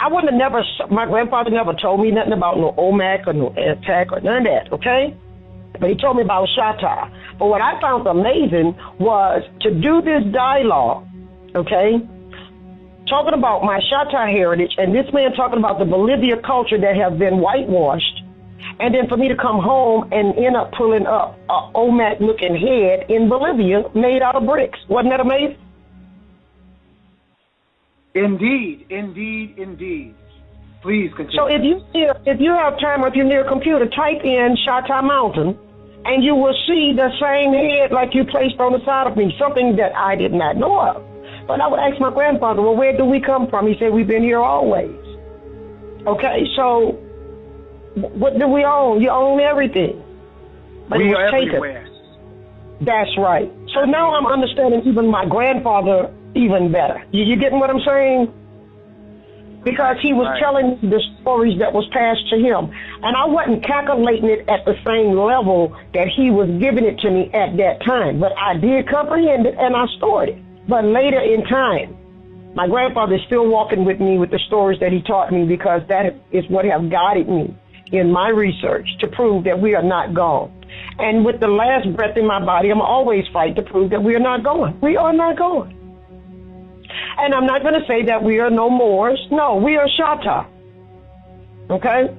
I wouldn't have never, my grandfather never told me nothing about no OMAC or no AirTag or none of that, okay? But he told me about Shatta. But what I found amazing was to do this dialogue, okay, talking about my Shatta heritage, and this man talking about the Bolivia culture that has been whitewashed, and then for me to come home and end up pulling up a OMAC-looking head in Bolivia made out of bricks. Wasn't that amazing? Indeed, indeed, indeed. Please continue. So if you have time, or if you're near a computer, type in Shatta Mountain, and you will see the same head like you placed on the side of me, something that I did not know of. But I would ask my grandfather, well, where do we come from? He said, we've been here always. Okay, so what do we own? You own everything. But we it was are taken. everywhere. That's right. So now I'm understanding even my grandfather even better. You getting what I'm saying? Because he was telling the stories that was passed to him. And I wasn't calculating it at the same level that he was giving it to me at that time. But I did comprehend it and I stored it. But later in time, my grandfather is still walking with me with the stories that he taught me, because that is what have guided me in my research to prove that we are not gone. And with the last breath in my body, I'm always fighting to prove that we are not going. We are not going. And I'm not going to say that we are no Moors. No, we are Shatta. Okay?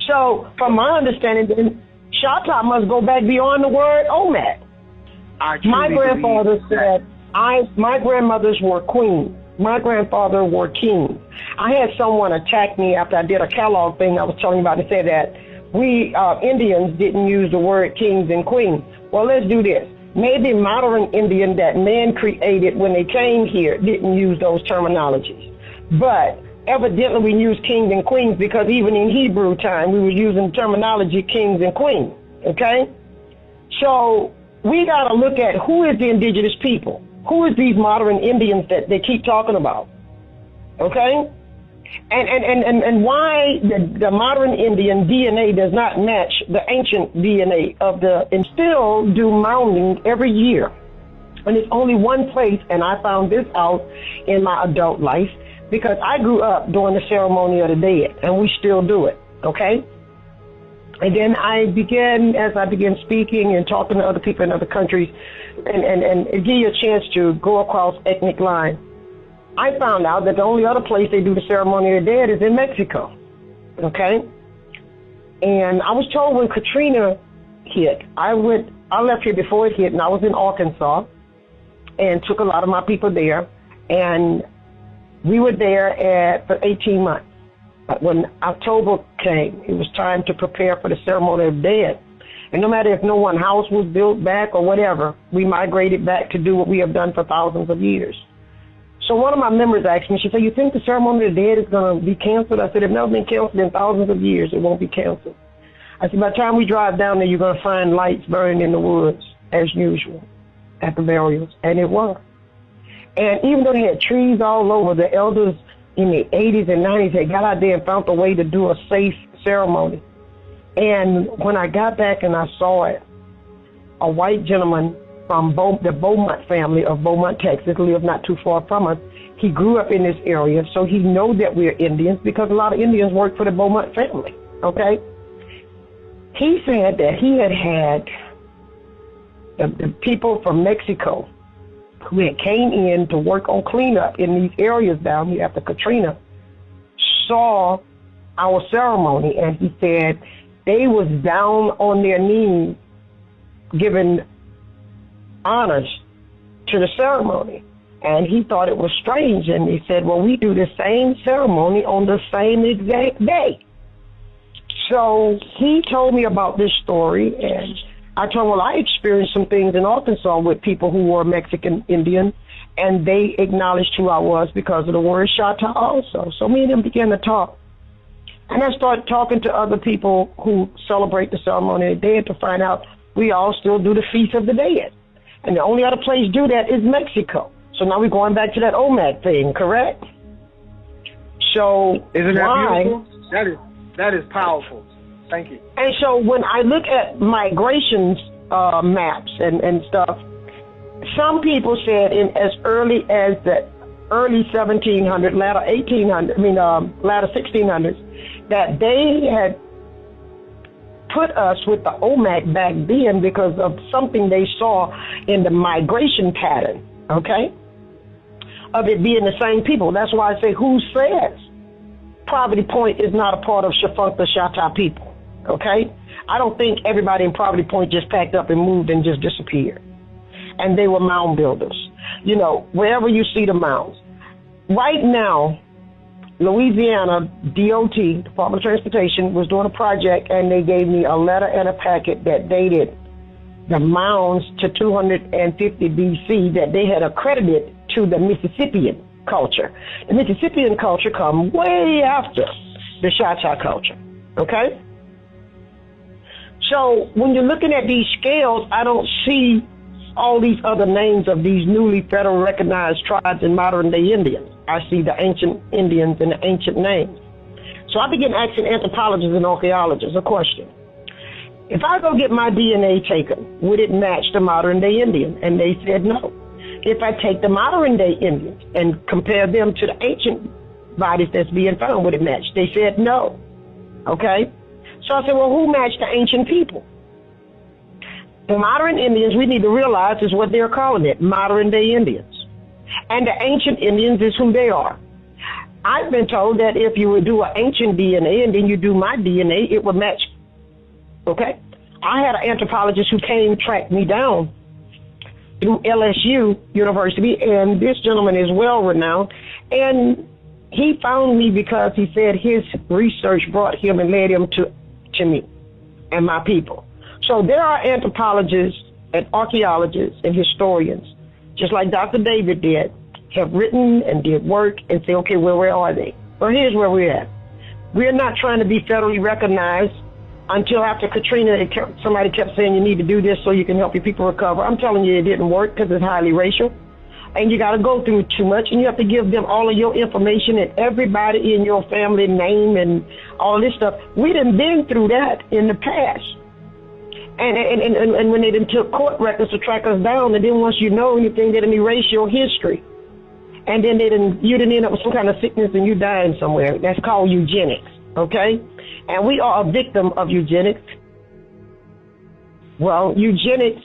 So, from my understanding, then, Shatta must go back beyond the word OMAC. My grandfather said, my grandmothers were queens. My grandfather were kings. I had someone attack me after I did a Kellogg thing I was telling you about, and said that we Indians didn't use the word kings and queens. Well, let's do this. Maybe modern Indian that man created when they came here didn't use those terminologies. But evidently we use kings and queens, because even in Hebrew time we were using terminology kings and queens. Okay? So we got to look at who is the indigenous people. Who is these modern Indians that they keep talking about? Okay? And why the modern Indian DNA does not match the ancient DNA of and still do mounding every year. And it's only one place, and I found this out in my adult life, because I grew up doing the ceremony of the dead, and we still do it, okay? And then as I began speaking and talking to other people in other countries, and give you a chance to go across ethnic lines, I found out that the only other place they do the ceremony of the dead is in Mexico, okay? And I was told when Katrina hit, I left here before it hit, and I was in Arkansas, and took a lot of my people there, and we were there for 18 months. But when October came, it was time to prepare for the ceremony of the dead. And no matter if no one house was built back or whatever, we migrated back to do what we have done for thousands of years. So one of my members asked me, she said, you think the ceremony of the dead is going to be canceled? I said, it's never been canceled in thousands of years. It won't be canceled. I said, by the time we drive down there, you're going to find lights burning in the woods, as usual, at the burials. And it was. And even though they had trees all over, the elders in the 80s and 90s had got out there and found a way to do a safe ceremony. And when I got back and I saw it, a white gentleman from the Beaumont family of Beaumont, Texas, lived not too far from us. He grew up in this area, so he knows that we're Indians, because a lot of Indians work for the Beaumont family, okay? He said that he had the people from Mexico who had came in to work on cleanup in these areas down here after Katrina saw our ceremony, and he said they was down on their knees giving honors to the ceremony. And he thought it was strange, and he said, well, we do the same ceremony on the same exact day. So he told me about this story, and I told him, well, I experienced some things in Arkansas with people who were Mexican Indian, and they acknowledged who I was because of the word Shatta also. So me and him began to talk. And I started talking to other people who celebrate the ceremony of the dead to find out we all still do the Feast of the Dead. And the only other place do that is Mexico. So now we're going back to that OMAC thing, correct? So isn't that beautiful? That is powerful. Thank you. And so when I look at migrations maps and stuff, some people said in as early as the early 1700s, latter 1800s, latter 1600s, that they had put us with the OMAC back then because of something they saw in the migration pattern, okay, of it being the same people. That's why I say, who says Poverty Point is not a part of Shafunkta Shatta people, okay? I don't think everybody in Poverty Point just packed up and moved and just disappeared. And they were mound builders. You know, wherever you see the mounds. Right now, Louisiana DOT, Department of Transportation, was doing a project, and they gave me a letter and a packet that dated the mounds to 250 BC that they had accredited to the Mississippian culture. The Mississippian culture come way after the Shatta culture, okay? So when you're looking at these scales, I don't see all these other names of these newly federal recognized tribes in modern day Indians. I see the ancient Indians and the ancient names. So I began asking anthropologists and archaeologists a question. If I go get my DNA taken, would it match the modern day Indian? And they said no. If I take the modern day Indians and compare them to the ancient bodies that's being found, would it match? They said no. Okay? So I said, well, who matched the ancient people? The modern Indians, we need to realize, is what they're calling it, modern day Indians. And the ancient Indians is who they are. I've been told that if you would do an ancient DNA and then you do my DNA, it would match. Okay? I had an anthropologist who tracked me down through LSU University, and this gentleman is well renowned, and he found me because he said his research brought him and led him to me and my people. So there are anthropologists and archaeologists and historians, just like Dr. David did, have written and did work and say, okay, well, where are they? Well, here's where we're at. We're not trying to be federally recognized until after Katrina, somebody kept saying you need to do this so you can help your people recover. I'm telling you, it didn't work because it's highly racial. And you got to go through too much, and you have to give them all of your information and everybody in your family name and all this stuff. We done been through that in the past. And when they done took court records to track us down, and then once you know anything, they done erase your history. And then you didn't end up with some kind of sickness and you dying somewhere. That's called eugenics, okay? And we are a victim of eugenics. Well, eugenics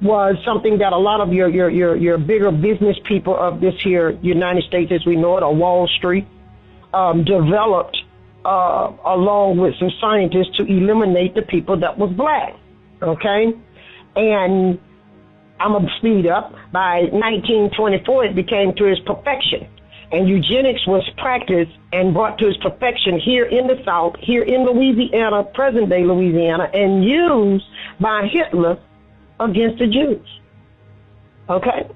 was something that a lot of your bigger business people of this here United States as we know it, or Wall Street, developed along with some scientists to eliminate the people that was black, okay? And I'm going to speed up. By 1924, it became to its perfection. And eugenics was practiced and brought to its perfection here in the South, here in Louisiana, present-day Louisiana, and used by Hitler against the Jews. Okay?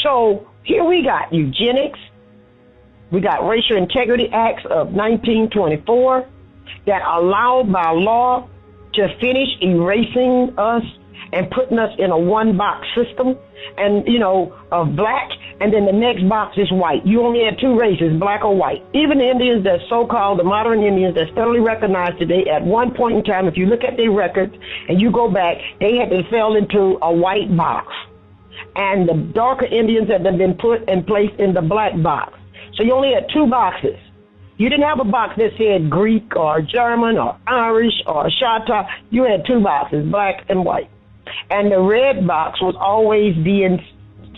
So here we got eugenics. We got Racial Integrity Acts of 1924 that allowed by law to finish erasing us and putting us in a one-box system, and, of black, and then the next box is white. You only had two races, black or white. Even the Indians that so-called the modern Indians that's federally recognized today, at one point in time, if you look at their records and you go back, they fell into a white box. And the darker Indians had been put and placed in the black box. So you only had two boxes. You didn't have a box that said Greek or German or Irish or Shatta. You had two boxes, black and white. And the red box was always being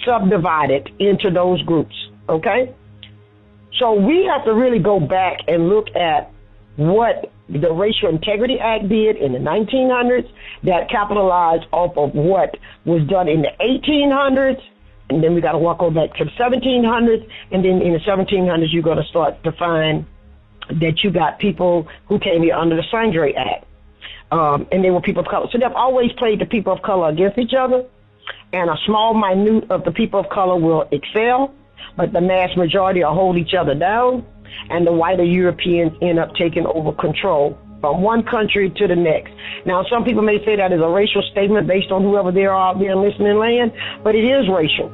subdivided into those groups, okay? So we have to really go back and look at what the Racial Integrity Act did in the 1900s that capitalized off of what was done in the 1800s, and then we got to walk over back to the 1700s, and then in the 1700s you're going to start to find that you got people who came here under the Sangre Act. And they were people of color. So they've always played the people of color against each other, and a small minute of the people of color will excel, but the mass majority will hold each other down, and the whiter Europeans end up taking over control from one country to the next. Now, some people may say that is a racial statement based on whoever they are out there in listening land, but it is racial.